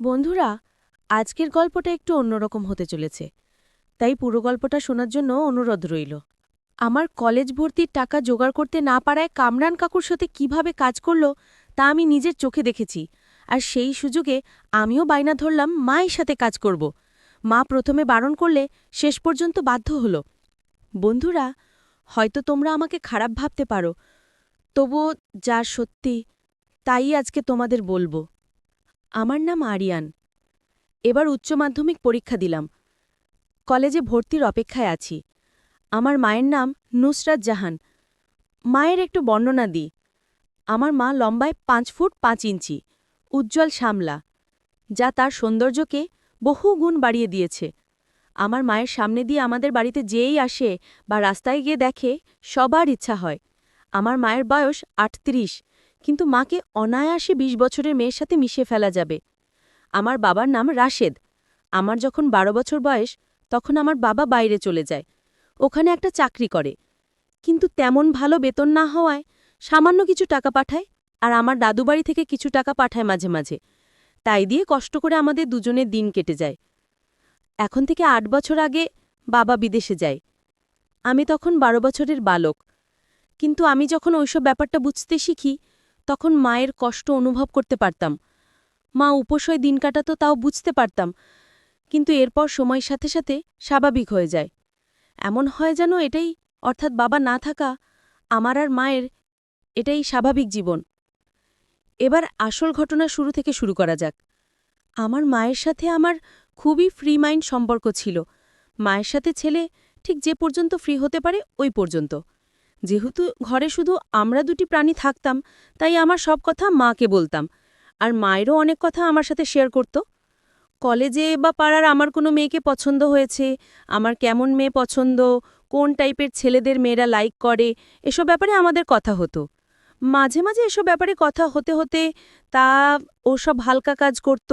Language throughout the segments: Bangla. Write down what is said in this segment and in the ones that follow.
বন্ধুরা, আজকের গল্পটা একটু অন্যরকম হতে চলেছে, তাই পুরো গল্পটা শোনার জন্য অনুরোধ রইল। আমার কলেজ ভর্তির টাকা জোগাড় করতে না পারায় কামরান কাকুর সাথে কিভাবে কাজ করল তা আমি নিজের চোখে দেখেছি। আর সেই সুযোগে আমিও বায়না ধরলাম মায়ের সাথে কাজ করব। মা প্রথমে বারণ করলে শেষ পর্যন্ত বাধ্য হল। বন্ধুরা, হয়তো তোমরা আমাকে খারাপ ভাবতে পারো, তবুও যা সত্যি তাই আজকে তোমাদের বলবো। আমার নাম আরিয়ান। এবার উচ্চ মাধ্যমিক পরীক্ষা দিলাম, কলেজে ভর্তির অপেক্ষায় আছি। আমার মায়ের নাম নুসরাত জাহান। মায়ের একটু বর্ণনা দিই। আমার মা লম্বায় 5 ফুট 5 ইঞ্চি, উজ্জ্বল শ্যামলা, যা তার সৌন্দর্যকে বহু গুণ বাড়িয়ে দিয়েছে। আমার মায়ের সামনে দিয়ে আমাদের বাড়িতে যেই আসে বা রাস্তায় গিয়ে দেখে, সবার ইচ্ছা হয়। আমার মায়ের বয়স 38, কিন্তু মাকে অনায়াসে 20 বছরের মেয়ের সাথে মিশিয়ে ফেলা যাবে। আমার বাবার নাম রাশেদ। আমার যখন 12 বছর বয়স, তখন আমার বাবা বাইরে চলে যায়, ওখানে একটা চাকরি করে। কিন্তু তেমন ভালো বেতন না হওয়ায় সামান্য কিছু টাকা পাঠায়, আর আমার দাদু বাড়ি থেকে কিছু টাকা পাঠায় মাঝে মাঝে। তাই দিয়ে কষ্ট করে আমাদের দুজনের দিন কেটে যায়। এখন থেকে 8 বছর আগে বাবা বিদেশে যায়। আমি তখন 12 বছরের বালক। কিন্তু আমি যখন ওইসব ব্যাপারটা বুঝতে শিখি, তখন মায়ের কষ্ট অনুভব করতে পারতাম। মা উপসয় দিন কাটাতো, তাও বুঝতে পারতাম। কিন্তু এরপর সময়ের সাথে সাথে স্বাভাবিক হয়ে যায়। এমন হয় যেন এটাই, অর্থাৎ বাবা না থাকা, আমার আর মায়ের, এটাই স্বাভাবিক জীবন। এবার আসল ঘটনা শুরু থেকে শুরু করা যাক। আমার মায়ের সাথে আমার খুবই ফ্রি মাইন্ড সম্পর্ক ছিল। মায়ের সাথে ছেলে ঠিক যে পর্যন্ত ফ্রি হতে পারে ওই পর্যন্ত। যেহেতু ঘরে শুধু আমরা দুটি প্রাণী থাকতাম, তাই আমার সব কথা মাকে বলতাম, আর মায়েরও অনেক কথা আমার সাথে শেয়ার করত। কলেজে বা পাড়ার আমার কোনো মেয়েকে পছন্দ হয়েছে, আমার কেমন মেয়ে পছন্দ, কোন টাইপের ছেলেদের মেয়েরা লাইক করে, এসব ব্যাপারে আমাদের কথা হতো। মাঝে মাঝে এসব ব্যাপারে কথা হতে হতে তা ও সব হালকা কাজ করত,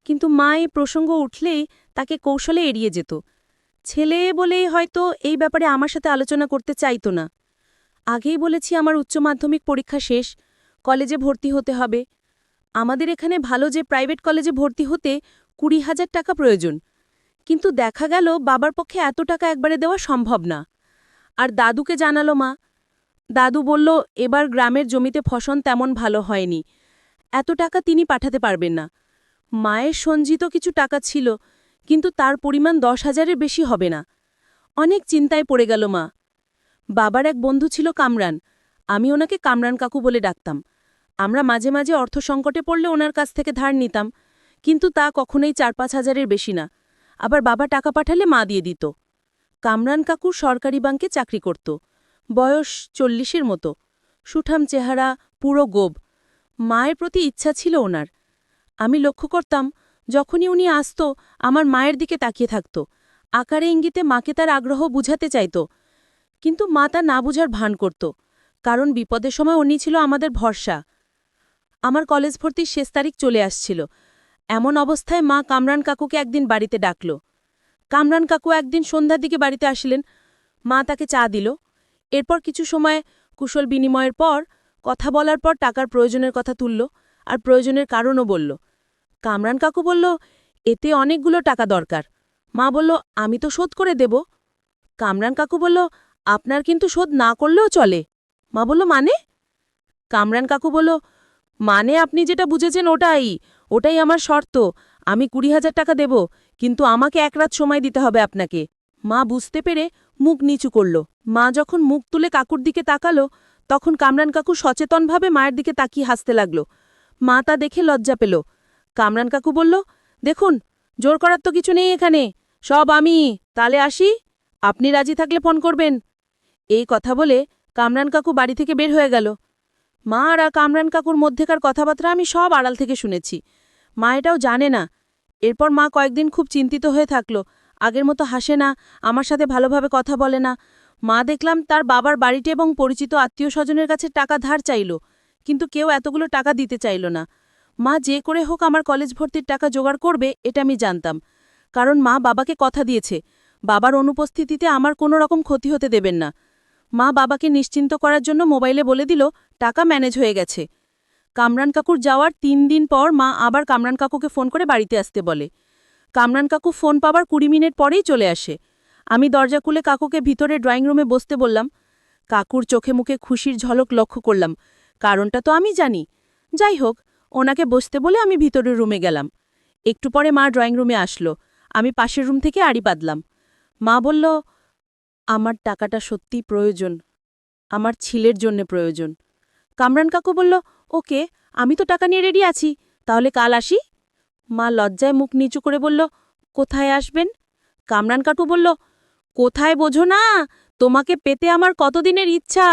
কিন্তু মা এই প্রসঙ্গ উঠলেই তাকে কৌশলে এড়িয়ে যেত। ছেলে বলেই হয়তো এই ব্যাপারে আমার সাথে আলোচনা করতে চাইতো না। আগেই বলেছি আমার উচ্চ মাধ্যমিক পরীক্ষা শেষ, কলেজে ভর্তি হতে হবে। আমাদের এখানে ভালো যে প্রাইভেট কলেজে ভর্তি হতে 20,000 টাকা প্রয়োজন, কিন্তু দেখা গেল বাবার পক্ষে এত টাকা একবারে দেওয়া সম্ভব না। আর দাদুকে জানালো মা। দাদু বলল এবার গ্রামের জমিতে ফসল তেমন ভালো হয়নি, এত টাকা তিনি পাঠাতে পারবেন না। মায়ের সঞ্চিত কিছু টাকা ছিল, কিন্তু তার পরিমাণ 10,000-এর বেশি হবে না। অনেক চিন্তায় পড়ে গেল মা। বাবার এক বন্ধু ছিল কামরান, আমি ওনাকে কামরান কাকু বলে ডাকতাম। আমরা মাঝে মাঝে অর্থ সংকটে পড়লে ওনার কাছ থেকে ধার নিতাম, কিন্তু তা কখনোই 4-5 হাজারের বেশি না। আবার বাবা টাকা পাঠালে মা দিয়ে দিত। কামরান কাকু সরকারি ব্যাংকে চাকরি করত। বয়স 40-এর মতো, সুঠাম চেহারা, পুরো গোব। মায়ের প্রতি ইচ্ছা ছিল ওনার। আমি লক্ষ্য করতাম, যখনই উনি আসত আমার মায়ের দিকে তাকিয়ে থাকত, আকারে ইঙ্গিতে মাকে তার আগ্রহ বুঝাতে চাইত। কিন্তু মা তা না বুঝার ভান করত, কারণ বিপদের সময় উনি ছিল আমাদের ভরসা। আমার কলেজ ভর্তির শেষ তারিখ চলে আসছিল। এমন অবস্থায় মা কামরান কাকুকে একদিন বাড়িতে ডাকল। কামরান কাকু একদিন সন্ধ্যার দিকে বাড়িতে আসলেন। মা তাকে চা দিল। এরপর কিছু সময় কুশল বিনিময়ের পর, কথা বলার পর টাকার প্রয়োজনের কথা তুলল, আর প্রয়োজনের কারণও বলল। কামরান কাকু বলল, এতে অনেকগুলো টাকা দরকার। মা বলল, আমি তো শোধ করে দেব। কামরান কাকু বলল, আপনার কিন্তু শোধ না করলেও চলে। মা বলল, মানে? কামরান কাকু বলল, মানে আপনি যেটা বুঝেছেন ওটাই, ওটাই আমার শর্ত। আমি 20,000 টাকা দেব, কিন্তু আমাকে 1 রাত সময় দিতে হবে আপনাকে। মা বুঝতে পেরে মুখ নিচু করল। মা যখন মুখ তুলে কাকুর দিকে তাকালো, তখন কামরান কাকু সচেতনভাবে মায়ের দিকে তাকিয়ে হাসতে লাগল। মা তা দেখে লজ্জা পেল। কামরান কাকু বলল, দেখুন, জোর করার তো কিছু নেই এখানে, সব আমি, তালে আসি, আপনি রাজি থাকলে ফোন করবেন। এই কথা বলে কামরান কাকু বাড়ি থেকে বের হয়ে গেল। মা আর কামরান কাকুর মধ্যেকার কথাবার্তা আমি সব আড়াল থেকে শুনেছি। মা এটাও জানে না। এরপর মা কয়েকদিন খুব চিন্তিত হয়ে থাকল। আগের মতো হাসে না, আমার সাথে ভালোভাবে কথা বলে না। মা দেখলাম তার বাবার বাড়িতে এবং পরিচিত আত্মীয় স্বজনের কাছে টাকা ধার চাইল, কিন্তু কেউ এতগুলো টাকা দিতে চাইল না। মা যে করে হোক আমার কলেজ ভর্তির টাকা জোগাড় করবে, এটা আমি জানতাম। কারণ মা বাবাকে কথা দিয়েছে, বাবার অনুপস্থিতিতে আমার কোনো রকম ক্ষতি হতে দেবেন না। মা বাবাকে নিশ্চিন্ত করার জন্য মোবাইলে বলে দিল টাকা ম্যানেজ হয়ে গেছে। কামরান কাকুর যাওয়ার ৩ দিন পর মা আবার কামরান কাকুকে ফোন করে বাড়িতে আসতে বলে। কামরান কাকু ফোন পাবার ২০ মিনিট পরেই চলে আসে। আমি দরজা খুলে কাকুকে ভিতরে ড্রয়িং রুমে বসতে বললাম। কাকুর চোখে মুখে খুশির ঝলক লক্ষ্য করলাম। কারণটা তো আমি জানি। যাই হোক, ওনাকে বসতে বলে আমি ভিতরের রুমে গেলাম। একটু পরে মা ড্রয়িং রুমে আসলো। আমি পাশের রুম থেকে আড়ি পাতলাম। মা বলল, আমার টাকাটা সত্যিই প্রয়োজন। আমার ছেলের জন্য প্রয়োজন। কামরান কাকু বলল, ওকে, আমি তো টাকা নিয়ে রেডি আছি, তাহলে কাল আসি। মা লজ্জায় মুখ নিচু করে বলল, কোথায় আসবেন? কামরান কাকু বলল, কোথায় বোঝো না? তোমাকে পেতে আমার কতদিনের ইচ্ছা,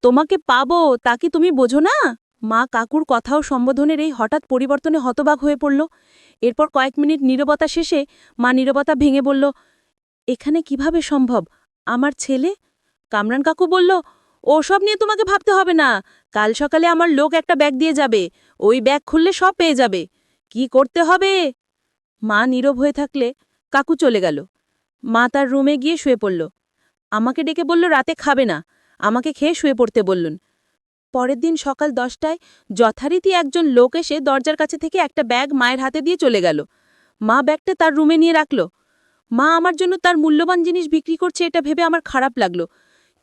তোমাকে পাবো, তা কি তুমি বোঝো না? মা কাকুর কথা ও সম্বোধনের এই হঠাৎ পরিবর্তনে হতবাক হয়ে পড়ল। এরপর কয়েক মিনিট নীরবতা শেষে মা নীরবতা ভেঙে বলল, এখানে কিভাবে সম্ভব? আমার ছেলে? কামরান কাকু বলল, ওসব নিয়ে তোমাকে ভাবতে হবে না। কাল সকালে আমার লোক একটা ব্যাগ দিয়ে যাবে, ওই ব্যাগ খুললে সব পেয়ে যাবে। কি করতে হবে? মা নীরব হয়ে থাকলে কাকু চলে গেল। মা তার রুমে গিয়ে শুয়ে পড়ল। আমাকে ডেকে বলল রাতে খাবে না, আমাকে খেয়ে শুয়ে পড়তে বললেন। পরের দিন সকাল ১০টায় যথারীতি একজন লোক এসে দরজার কাছে থেকে একটা ব্যাগ মায়ের হাতে দিয়ে চলে গেল। মা ব্যাগটা তার রুমে নিয়ে রাখল। মা আমার জন্য তার মূল্যবান জিনিস বিক্রি করছে এটা ভেবে আমার খারাপ লাগলো,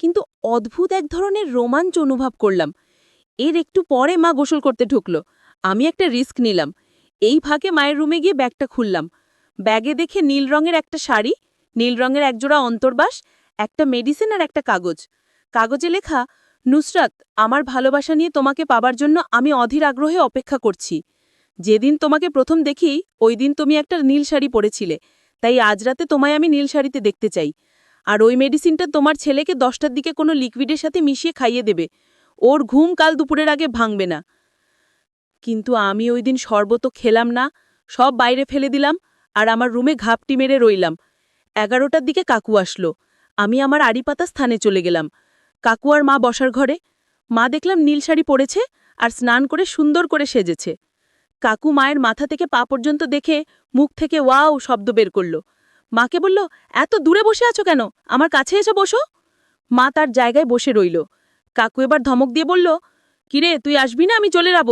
কিন্তু অদ্ভুত এক ধরনের রোমাঞ্চ অনুভব করলাম। এর একটু পরে মা গোসল করতে ঢুকল। আমি একটা রিস্ক নিলাম। এই ফাঁকে মায়ের রুমে গিয়ে ব্যাগটা খুললাম। ব্যাগে দেখে নীল রঙের একটা শাড়ি, নীল রঙের একজোড়া অন্তর্বাস, একটা মেডিসিন আর একটা কাগজ। কাগজে লেখা, নুসরাত, আমার ভালোবাসা নিয়ে তোমাকে পাবার জন্য আমি অধীর আগ্রহে অপেক্ষা করছি। যেদিন তোমাকে প্রথম দেখি ওই দিন তুমি একটা নীল শাড়ি পরেছিলে, তাই আজ রাতে তোমায় আমি নীল শাড়িতে দেখতে চাই। আর ওই মেডিসিনটা তোমার ছেলেকে ১০টার দিকে কোনো লিকুইডের সাথে মিশিয়ে খাইয়ে দেবে। ওর ঘুম কাল দুপুরের আগে ভাঙবে না। কিন্তু আমি ওই দিন শরবত খেলাম না, সব বাইরে ফেলে দিলাম আর আমার রুমে ঘাপটি মেরে রইলাম। ১১টার দিকে কাকু আসলো। আমি আমার আড়িপাতা স্থানে চলে গেলাম। কাকু আর মা বসার ঘরে। মা দেখলাম নীল শাড়ি পরেছে আর স্নান করে সুন্দর করে সেজেছে। কাকু মায়ের মাথা থেকে পা পর্যন্ত দেখে মুখ থেকে ওয়াও শব্দ বের করল। মাকে বলল, এত দূরে বসে আছো কেন? আমার কাছে এসে বসো। মা তার জায়গায় বসে রইল। কাকু এবার ধমক দিয়ে বলল, কিরে, তুই আসবি না? আমি চলে যাব।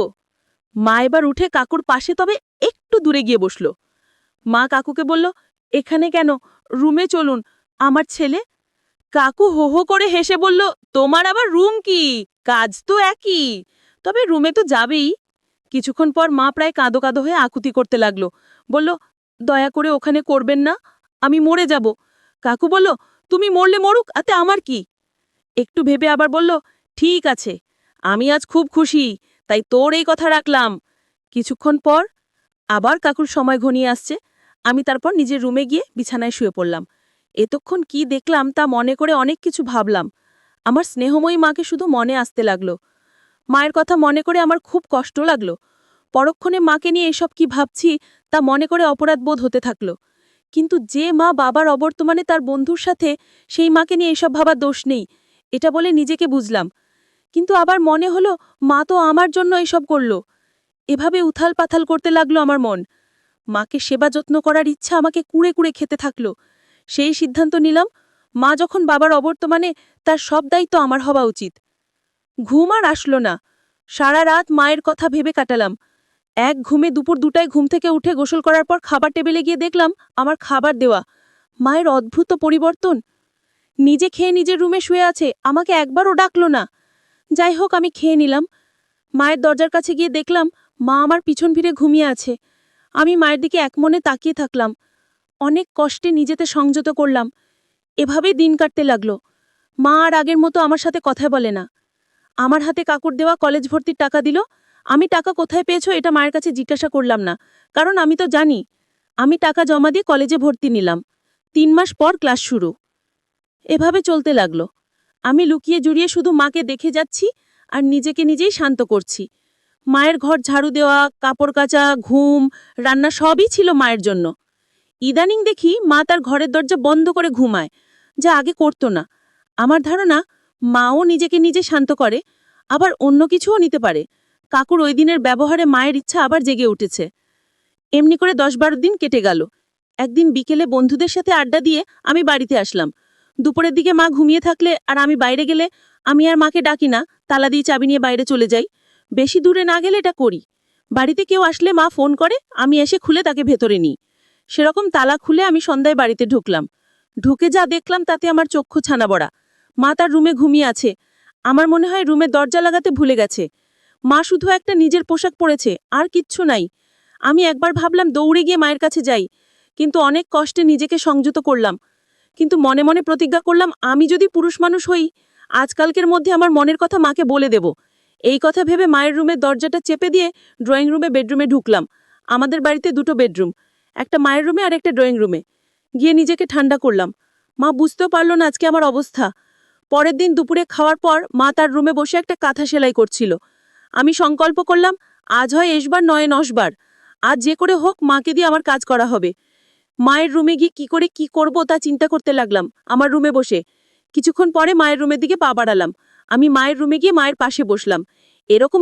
মা এবার উঠে কাকুর পাশে তবে একটু দূরে গিয়ে বসল। মা কাকুকে বলল, এখানে কেন? রুমে চলুন। আমার ছেলে? কাকু হো হো করে হেসে বলল, তোমার আবার রুম কি? কাজ তো একই, তবে রুমে তো যাবেই। কিছুক্ষণ পর মা প্রায় কাঁদো কাঁদো হয়ে আকুতি করতে লাগলো। বলল, দয়া করে ওখানে করবেন না, আমি মরে যাব। কাকু বলল, তুমি মরলে মরুক, আতে আমার কি? একটু ভেবে আবার বলল, ঠিক আছে, আমি আজ খুব খুশি, তাই তোর এই কথা রাখলাম। কিছুক্ষণ পর আবার কাকুর সময় ঘনিয়ে আসছে। আমি তারপর নিজের রুমে গিয়ে বিছানায় শুয়ে পড়লাম। এতক্ষণ কি দেখলাম তা মনে করে অনেক কিছু ভাবলাম। আমার স্নেহময়ী মাকে শুধু মনে আসতে লাগলো। মায়ের কথা মনে করে আমার খুব কষ্ট লাগলো। পরক্ষণে মাকে নিয়ে এসব কি ভাবছি তা মনে করে অপরাধ বোধ হতে থাকলো। কিন্তু যে মা বাবার অবর্তমানে তার বন্ধুর সাথে, সেই মাকে নিয়ে এসব ভাবার দোষ নেই, এটা বলে নিজেকে বুঝলাম। কিন্তু আবার মনে হলো মা তো আমার জন্য এসব করল। এভাবে উথাল পাথাল করতে লাগলো আমার মন। মাকে সেবা যত্ন করার ইচ্ছা আমাকে কুড়ে কুড়ে খেতে থাকলো। সেই সিদ্ধান্ত নিলাম, মা যখন বাবার অবর্তমানে, তার সব দায়িত্ব আমার হওয়া উচিত। ঘুম আর আসলো না। সারা রাত মায়ের কথা ভেবে কাটালাম। এক ঘুমে দুপুর ২টায় ঘুম থেকে উঠে গোসল করার পর খাবার টেবিলে গিয়ে দেখলাম আমার খাবার দেওয়া। মায়ের অদ্ভুত পরিবর্তন। নিজে খেয়ে নিজের রুমে শুয়ে আছে, আমাকে একবারও ডাকলো না। যাই হোক, আমি খেয়ে নিলাম। মায়ের দরজার কাছে গিয়ে দেখলাম মা আমার পিছন ফিরে ঘুমিয়ে আছে। আমি মায়ের দিকে একমনে তাকিয়ে থাকলাম। অনেক কষ্টে নিজেতে সংযত করলাম। এভাবেই দিন কাটতে লাগলো। মা আর আগের মতো আমার সাথে কথা বলে না। আমার হাতে কাকুর দেওয়া কলেজ ভর্তির টাকা দিল। আমি টাকা কোথায় পেয়েছো এটা মায়ের কাছে জিজ্ঞাসা করলাম না, কারণ আমি তো জানি। আমি টাকা জমা দিয়ে কলেজে ভর্তি নিলাম। ৩ মাস পর ক্লাস শুরু। এভাবে চলতে লাগলো। আমি লুকিয়ে জুড়িয়ে শুধু মাকে দেখে যাচ্ছি আর নিজেকে নিজেই শান্ত করছি। মায়ের ঘর ঝাড়ু দেওয়া, কাপড় কাচা, ঘুম, রান্না সবই ছিল মায়ের জন্য। ইদানিং দেখি মা তার ঘরের দরজা বন্ধ করে ঘুমায়, যা আগে করত না। আমার ধারণা মাও নিজেকে নিজে শান্ত করে, আবার অন্য কিছুও নিতে পারে। কাকুর ওই দিনের ব্যবহারে মায়ের ইচ্ছা আবার জেগে উঠেছে। এমনি করে ১০-১২ দিন কেটে গেল। একদিন বিকেলে বন্ধুদের সাথে আড্ডা দিয়ে আমি বাড়িতে আসলাম। দুপুরের দিকে মা ঘুমিয়ে থাকলে আর আমি বাইরে গেলে আমি আর মাকে ডাকি না, তালা দিয়ে চাবি নিয়ে বাইরে চলে যাই। বেশি দূরে না গেলে এটা করি। বাড়িতে কেউ আসলে মা ফোন করে, আমি এসে খুলে তাকে ভেতরে নিই। সেরকম তালা খুলে আমি সন্ধ্যায় বাড়িতে ঢুকলাম। ঢুকে যা দেখলাম তাতে আমার চক্ষু ছানা বড়া। মা তার রুমে ঘুমিয়ে আছে। আমার মনে হয় রুমে দরজা লাগাতে ভুলে গেছে। মা শুধু একটা নিজের পোশাক পরেছে, আর কিচ্ছু নাই। আমি একবার ভাবলাম দৌড়ে গিয়ে মায়ের কাছে যাই, কিন্তু অনেক কষ্টে নিজেকে সংযত করলাম। কিন্তু মনে মনে প্রতিজ্ঞা করলাম, আমি যদি পুরুষ মানুষ হই, আজকালকের মধ্যে আমার মনের কথা মাকে বলে দেব। এই কথা ভেবে মায়ের রুমের দরজাটা চেপে দিয়ে ড্রয়িং রুমে বেডরুমে ঢুকলাম। আমাদের বাড়িতে দুটো বেডরুম, একটা মায়ের রুমে আর একটা ড্রয়িং রুমে। গিয়ে নিজেকে ঠান্ডা করলাম। মা বুঝতেও পারল না আজকে আমার অবস্থা। পরের দিন দুপুরে খাওয়ার পর মা তার রুমে বসে একটা কাঁথা সেলাই করছিল। আমি সংকল্প করলাম, আজ হয় এসবার নয় 10 বার, আজ যে করে হোক মাকে দিয়ে আমার কাজ করা হবে। মায়ের রুমে গিয়ে কি করব তা চিন্তা করতে লাগলাম আমার রুমে বসে। কিছুক্ষণ পরে মায়ের রুমের দিকে পা বাড়ালাম। আমি মায়ের রুমে গিয়ে মায়ের পাশে বসলাম। এরকম